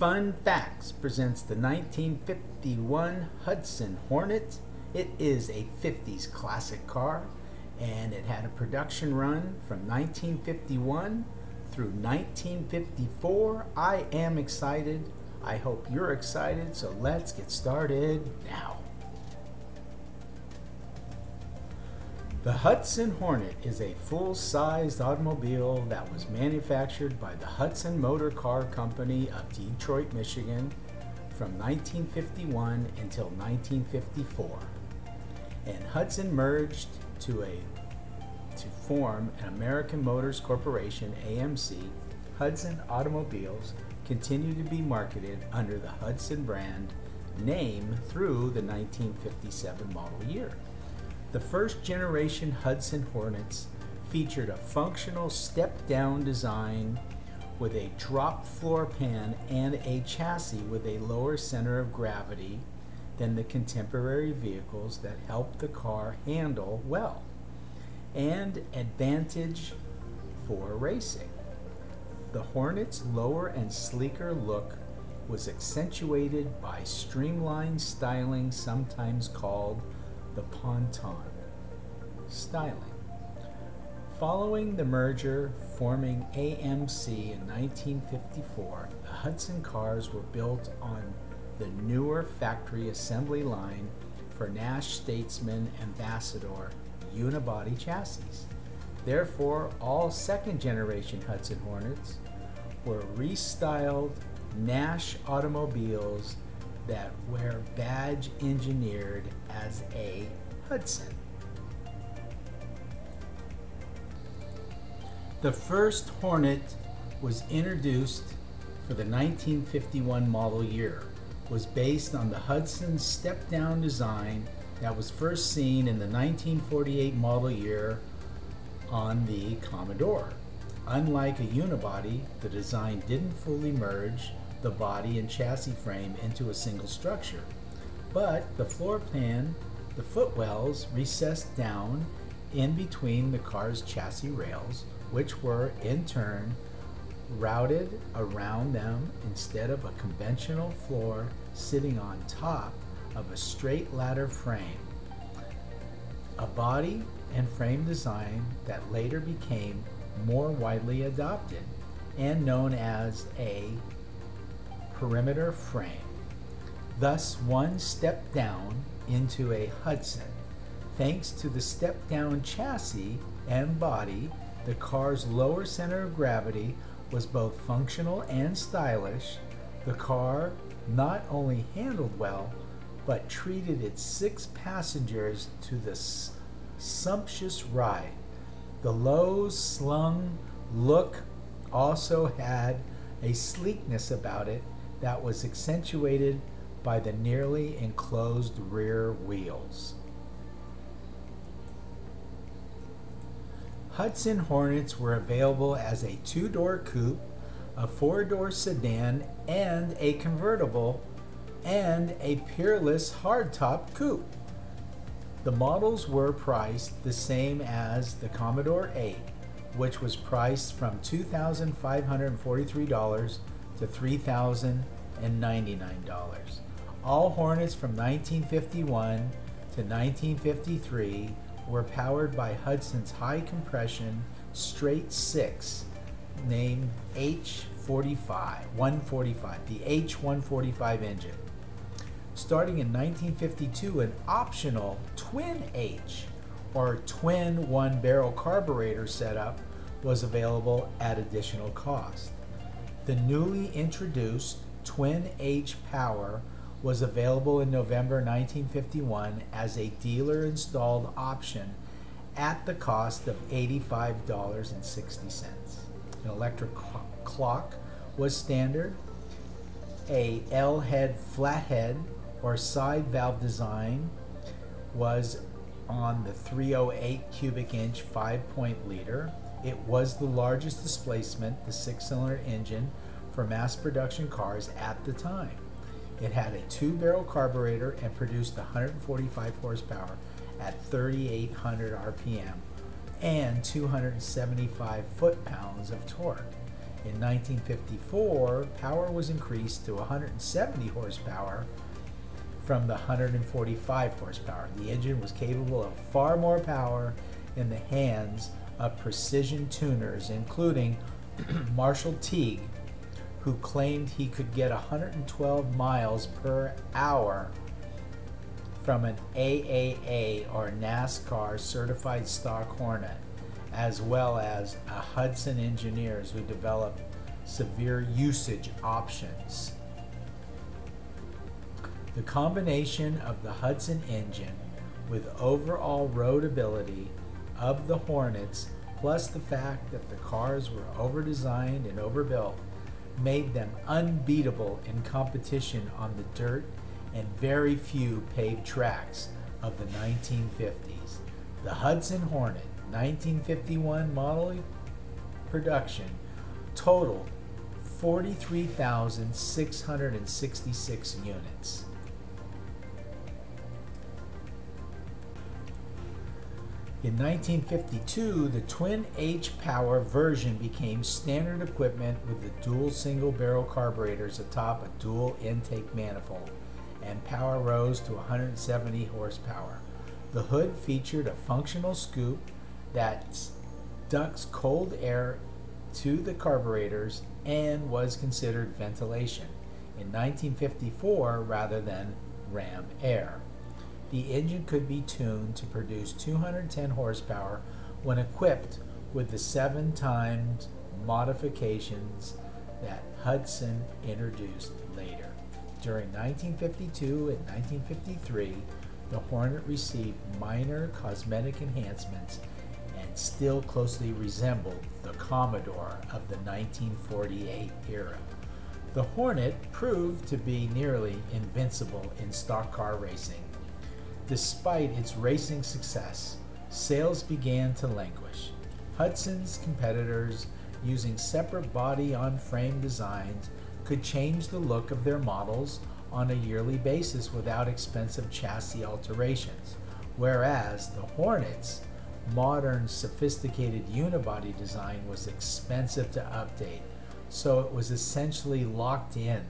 Fun Facts presents the 1951 Hudson Hornet. It is a 50s classic car, and it had a production run from 1951 through 1954. I am excited. I hope you're excited, so let's get started now. The Hudson Hornet is a full-sized automobile that was manufactured by the Hudson Motor Car Company of Detroit, Michigan from 1951 until 1954. And Hudson merged to form an American Motors Corporation, AMC. Hudson automobiles continue to be marketed under the Hudson brand name through the 1957 model year. The first generation Hudson Hornets featured a functional step-down design with a drop floor pan and a chassis with a lower center of gravity than the contemporary vehicles that helped the car handle well, and advantage for racing. The Hornet's lower and sleeker look was accentuated by streamlined styling, sometimes called the ponton styling. Following the merger forming AMC in 1954, the Hudson cars were built on the newer factory assembly line for Nash Statesman Ambassador unibody chassis. Therefore, all second generation Hudson Hornets were restyled Nash automobiles that were badge engineered as a Hudson. The first Hornet was introduced for the 1951 model year, was based on the Hudson step-down design that was first seen in the 1948 model year on the Commodore. Unlike a unibody, the design didn't fully merge the body and chassis frame into a single structure, but the floor pan, the footwells recessed down in between the car's chassis rails, which were in turn routed around them instead of a conventional floor sitting on top of a straight ladder frame. A body and frame design that later became more widely adopted and known as a perimeter frame. Thus, one step down into a Hudson. Thanks to the step-down chassis and body, the car's lower center of gravity was both functional and stylish. The car not only handled well, but treated its 6 passengers to the sumptuous ride. The low slung look also had a sleekness about it that was accentuated by the nearly enclosed rear wheels. Hudson Hornets were available as a 2-door coupe, a 4-door sedan, and a convertible, and a peerless hardtop coupe. The models were priced the same as the Commodore 8, which was priced from $2,543 to $3,099. All Hornets from 1951 to 1953 were powered by Hudson's high compression straight 6 named H145, the H145 engine. Starting in 1952, an optional twin H or twin 1-barrel carburetor setup was available at additional cost. The newly introduced twin H power was available in November 1951 as a dealer-installed option at the cost of $85.60. An electric clock was standard. A L-head flathead or side valve design was on the 308 cubic inch 5-point liter. It was the largest displacement, the 6-cylinder engine, for mass production cars at the time. It had a 2-barrel carburetor and produced 145 horsepower at 3,800 RPM and 275 foot-pounds of torque. In 1954, power was increased to 170 horsepower from the 145 horsepower. The engine was capable of far more power in the hands of precision tuners, including Marshall Teague, who claimed he could get 112 miles per hour from an AAA or NASCAR certified stock Hornet, as well as Hudson engineers who developed severe usage options. The combination of the Hudson engine with overall road ability of the Hornets, plus the fact that the cars were overdesigned and overbuilt, made them unbeatable in competition on the dirt and very few paved tracks of the 1950s. The Hudson Hornet 1951 model production totaled 43,666 units. In 1952, the twin H-Power version became standard equipment with the dual single-barrel carburetors atop a dual intake manifold, and power rose to 170 horsepower. The hood featured a functional scoop that ducts cold air to the carburetors and was considered ventilation in 1954 rather than ram air. The engine could be tuned to produce 210 horsepower when equipped with the 7 times modifications that Hudson introduced later. During 1952 and 1953, the Hornet received minor cosmetic enhancements and still closely resembled the Commodore of the 1948 era. The Hornet proved to be nearly invincible in stock car racing. Despite its racing success, sales began to languish. Hudson's competitors, using separate body-on-frame designs, could change the look of their models on a yearly basis without expensive chassis alterations, whereas the Hornet's modern, sophisticated unibody design was expensive to update, so it was essentially locked in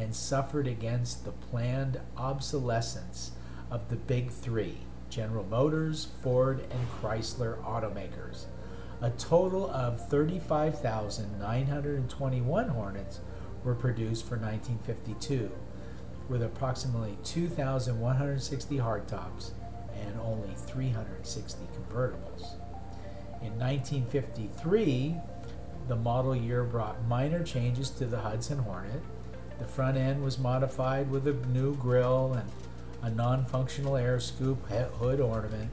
and suffered against the planned obsolescence of the big three, General Motors, Ford, and Chrysler automakers. A total of 35,921 Hornets were produced for 1952, with approximately 2,160 hardtops and only 360 convertibles. In 1953, the model year brought minor changes to the Hudson Hornet. The front end was modified with a new grille and a non-functional air scoop hood ornament,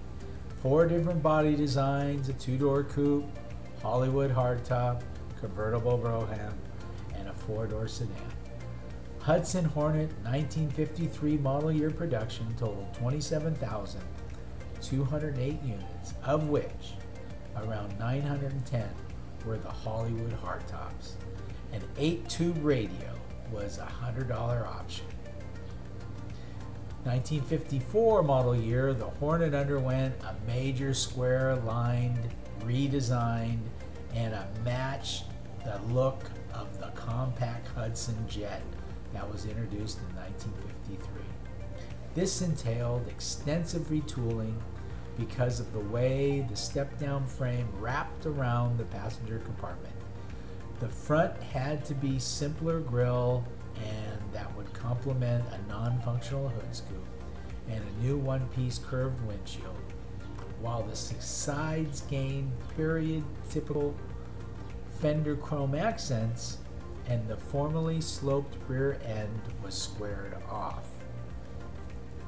4 different body designs, a 2-door coupe, Hollywood hardtop, convertible Brougham, and a 4-door sedan. Hudson Hornet 1953 model year production totaled 27,208 units, of which around 910 were the Hollywood hardtops. An 8-tube radio was a $100 option. 1954 model year, the Hornet underwent a major square-lined redesign and matched the look of the compact Hudson Jet that was introduced in 1953. This entailed extensive retooling because of the way the step-down frame wrapped around the passenger compartment. The front had to be simpler grille and that would complement a non-functional hood scoop and a new one-piece curved windshield, while the sides gained period-typical fender chrome accents and the formerly sloped rear end was squared off.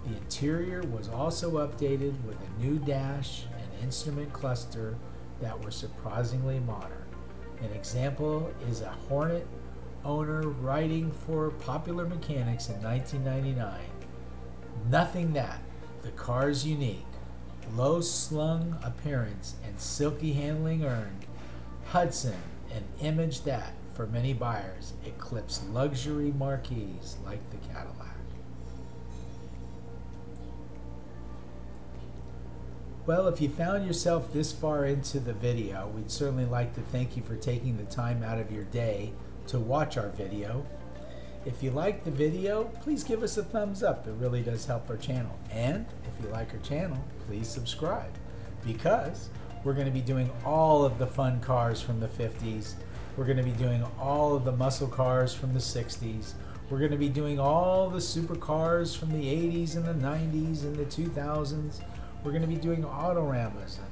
The interior was also updated with a new dash and instrument cluster that were surprisingly modern. An example is a Hornet owner writing for Popular Mechanics in 1999. Nothing that, the car's unique, low slung appearance and silky handling earned Hudson an image that, for many buyers, eclipsed luxury marquees like the Cadillac. Well, if you found yourself this far into the video, we'd certainly like to thank you for taking the time out of your day to watch our video. If you like the video, please give us a thumbs up. It really does help our channel. And if you like our channel, please subscribe, because we're going to be doing all of the fun cars from the 50s. We're going to be doing all of the muscle cars from the 60s. We're going to be doing all the supercars from the 80s and the 90s and the 2000s. We're going to be doing autoramas and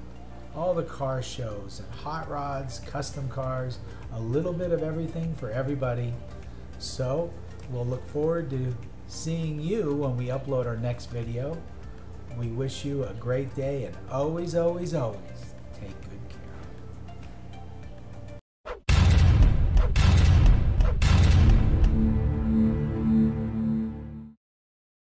all the car shows and hot rods, custom cars, a little bit of everything for everybody. So we'll look forward to seeing you when we upload our next video. We wish you a great day, and always, always, always take good care.